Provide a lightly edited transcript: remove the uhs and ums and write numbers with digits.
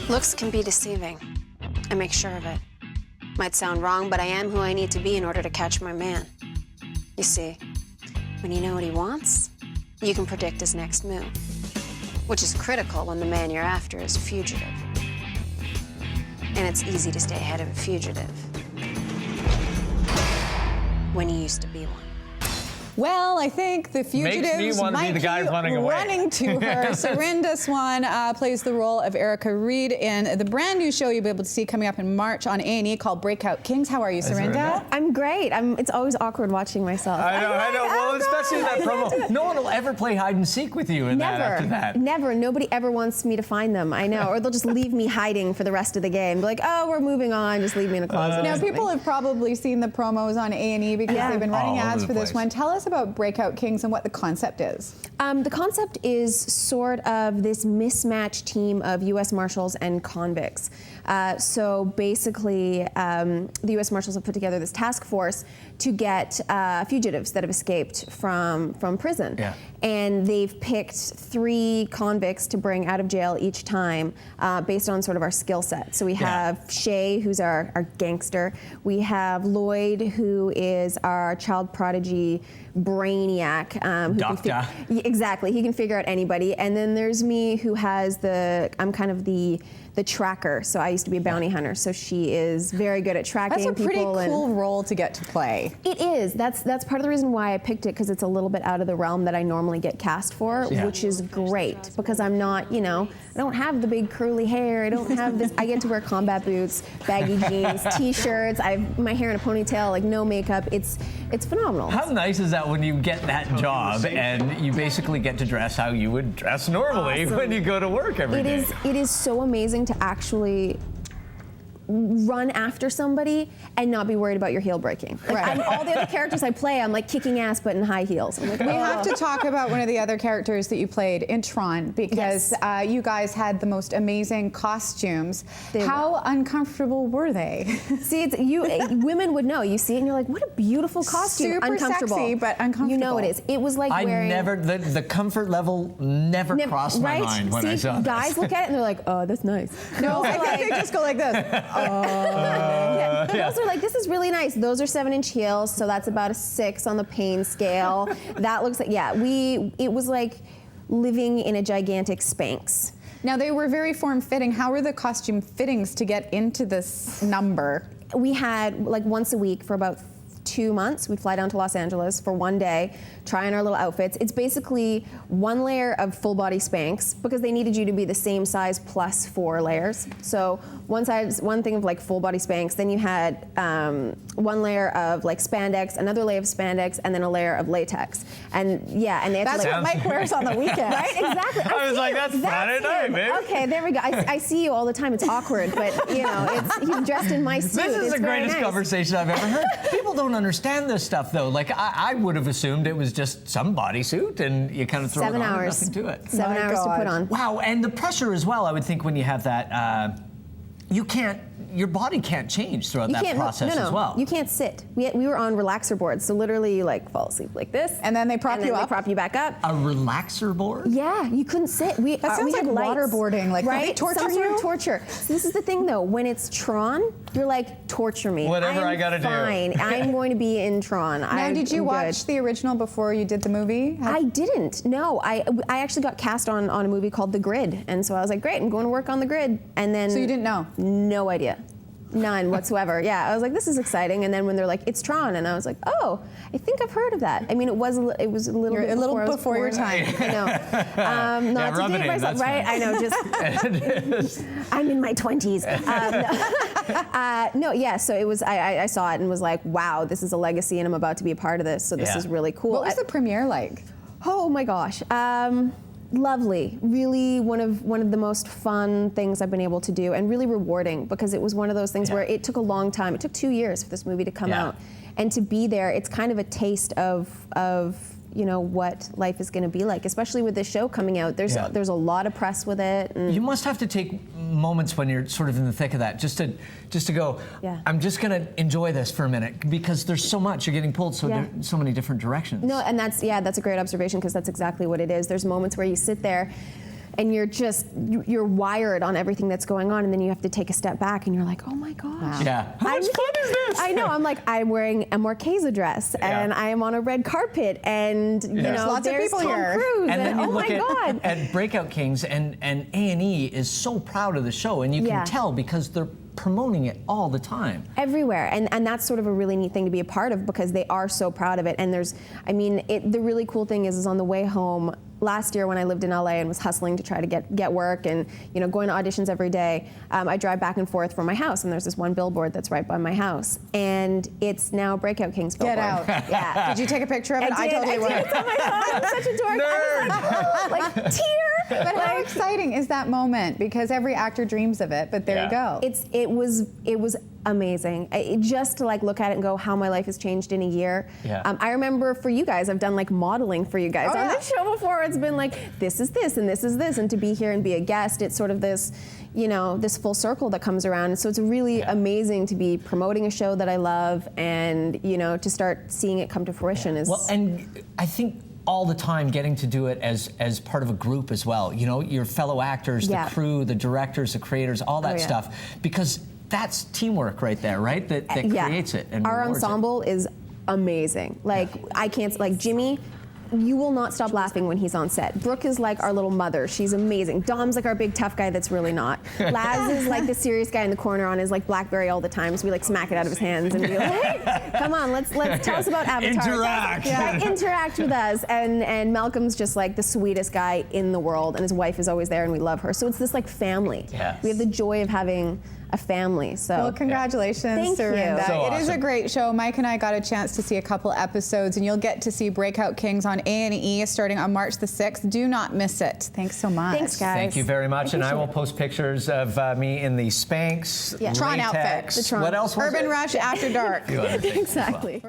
Looks can be deceiving. I make sure of it. Might sound wrong, but I am who I need to be in order to catch my man. You see, when you know what he wants, you can predict his next move, which is critical when the man you're after is a fugitive. And it's easy to stay ahead of a fugitive when you used to be one. Well, I think the fugitives might be running to her. Serinda Swan plays the role of Erica Reed in the brand new show you'll be able to see coming up in March on A&E called Breakout Kings. How are you, Serinda? I'm great. It's always awkward watching myself. I know. Well, especially in that promo. No one will ever play hide and seek with you in that after that. Never. Nobody ever wants me to find them. I know. Or they'll just leave me hiding for the rest of the game. Be like, oh, we're moving on. Just leave me in a closet. Now, people have probably seen the promos on A&E because they've been running ads for this one. Tell us about Breakout Kings and what the concept is. The concept is sort of this mismatched team of U.S. Marshals and convicts. So basically, the U.S. Marshals have put together this task force to get fugitives that have escaped from prison. Yeah. And they've picked 3 convicts to bring out of jail each time based on sort of our skill set. So we have Shay, who's our gangster. We have Lloyd, who is our child prodigy brainiac. Doctor. Exactly. He can figure out anybody. And then there's me, who has I'm kind of the tracker. So I used to be a bounty hunter. So she is very good at tracking people. That's a pretty cool role to get to play. It is. That's part of the reason why I picked it, because it's a little bit out of the realm that I normally get cast for, which is great, because I'm not, I don't have the big curly hair. I don't have this. I get to wear combat boots, baggy jeans, t-shirts. I have my hair in a ponytail, like no makeup. It's phenomenal. How nice is that when you get that job and you basically get to dress how you would dress normally when you go to work every day? It is so amazing to actually run after somebody and not be worried about your heel breaking. Like, all the other characters I play, I'm like kicking ass but in high heels. I'm like, we have to talk about one of the other characters that you played in Tron, because you guys had the most amazing costumes. How uncomfortable were they? See, women would know. You see it and you're like, what a beautiful costume. Super uncomfortable. Sexy, but uncomfortable. You know it is. It was like wearing... the comfort level never crossed my mind when I saw this. Guys look at it and they're like, oh, that's nice. No, I think they just go like this. Those are like, this is really nice. Those are 7-inch heels, so that's about a 6 on the pain scale. That looks like, it was like living in a gigantic Spanx. Now, they were very form-fitting. How were the costume fittings to get into this number? We had, like, once a week for about 2 months, we'd fly down to Los Angeles for one day, try on our little outfits. It's basically 1 layer of full body Spanx, because they needed you to be the same size plus 4 layers. So one thing of like full body Spanx, then you had 1 layer of like spandex, another layer of spandex, and then a layer of latex. And and they had that's to, what Mike wears on the weekend. Right? Exactly. I was like, that's Friday night, baby. Okay, there we go. I see you all the time. It's awkward, but he's dressed in my suit. This is the greatest conversation I've ever heard. People don't understand this stuff though. Like I would have assumed it was just some bodysuit and you kind of throw 7 it on hours. and nothing to it. 7 hours to put on. Wow, and the pressure as well, I would think, when you have that, your body can't change throughout that process as well. You can't sit. We were on relaxer boards, so literally you like fall asleep like this. And then they prop you up? They prop you back up. A relaxer board? Yeah, you couldn't sit. That sounds like waterboarding, like right? torture Some sort you? of torture. So this is the thing though, when it's Tron, you're like, torture me. Whatever I gotta do. Fine, I'm going to be in Tron. Now, did you watch the original before you did the movie? I didn't, no. I actually got cast on a movie called The Grid, and so I was like, great, I'm going to work on The Grid. And then... So you didn't know? No idea. None whatsoever. Yeah, I was like, this is exciting. And then when they're like, it's Tron, and I was like, oh, I think I've heard of that. I mean, it was a little bit before your time. I know. Not to date myself, right? I know. Just I'm in my 20s. So it was. I saw it and was like, wow, this is a legacy, and I'm about to be a part of this. So this is really cool. What was the premiere like? Oh my gosh. Lovely, really one of the most fun things I've been able to do, and really rewarding, because it was one of those things where it took a long time. It took 2 years for this movie to come out, and to be there, it's kind of a taste of what life is going to be like, especially with this show coming out. There's a lot of press with it. And you must have to take moments when you're sort of in the thick of that, just to go, I'm just going to enjoy this for a minute, because there's so much, you're getting pulled so many different directions. No, and that's a great observation, because that's exactly what it is. There's moments where you sit there and you're wired on everything that's going on, and then you have to take a step back, and you're like, oh my gosh. Wow. Yeah. How much fun is this? I know. I'm like, I'm wearing a Marquesa dress, and I am on a red carpet, and you know, lots of there's people Tom here. Cruise, And then you oh look my God. at Breakout Kings, and A&E is so proud of the show, and you can tell because they're promoting it all the time. Everywhere, and that's sort of a really neat thing to be a part of because they are so proud of it. And there's, I mean, the really cool thing is on the way home last year when I lived in LA and was hustling to try to get work and going to auditions every day, I drive back and forth from my house, and there's this one billboard that's right by my house, and it's now Breakout Kings billboard. Get out. Yeah. Did you take a picture of it? I totally would. It's on my phone. I'm such a dork. Nerd. I was like, oh, like tear. But how exciting is that moment? Because every actor dreams of it, but there you go. It was amazing. Just to like look at it and go, how my life has changed in a year. Yeah. I remember for you guys, I've done like modeling for you guys on the show before. It's been like, this is this and this is this, and to be here and be a guest, it's sort of this, this full circle that comes around. So it's really amazing to be promoting a show that I love, and to start seeing it come to fruition is. Well, and I think all the time getting to do it as part of a group as well. Your fellow actors, the crew, the directors, the creators, all that stuff, because that's teamwork right there, right? That creates it. And our ensemble is amazing. Like I can't, like Jimmy, you will not stop laughing when he's on set. Brooke is like our little mother. She's amazing. Dom's like our big tough guy that's really not. Laz is like the serious guy in the corner on his like BlackBerry all the time, so we like smack it out of his hands and be like, hey, come on, let's tell us about Avatar. Interact. Interact with us. And Malcolm's just like the sweetest guy in the world, and his wife is always there, and we love her. So it's this like family. Yes. We have the joy of having a family. So well, congratulations, Thank you. Serinda. So it is a awesome. great show. Mike and I got a chance to see a couple episodes, and you'll get to see Breakout Kings on A&E starting on March the 6th. Do not miss it. Thanks so much. Thanks, guys. Thank you very much, and I will post pictures of me in the Spanx, Tron outfit. latex. The Tron. What else was Urban it? Rush After Dark. A few other things as well. Exactly.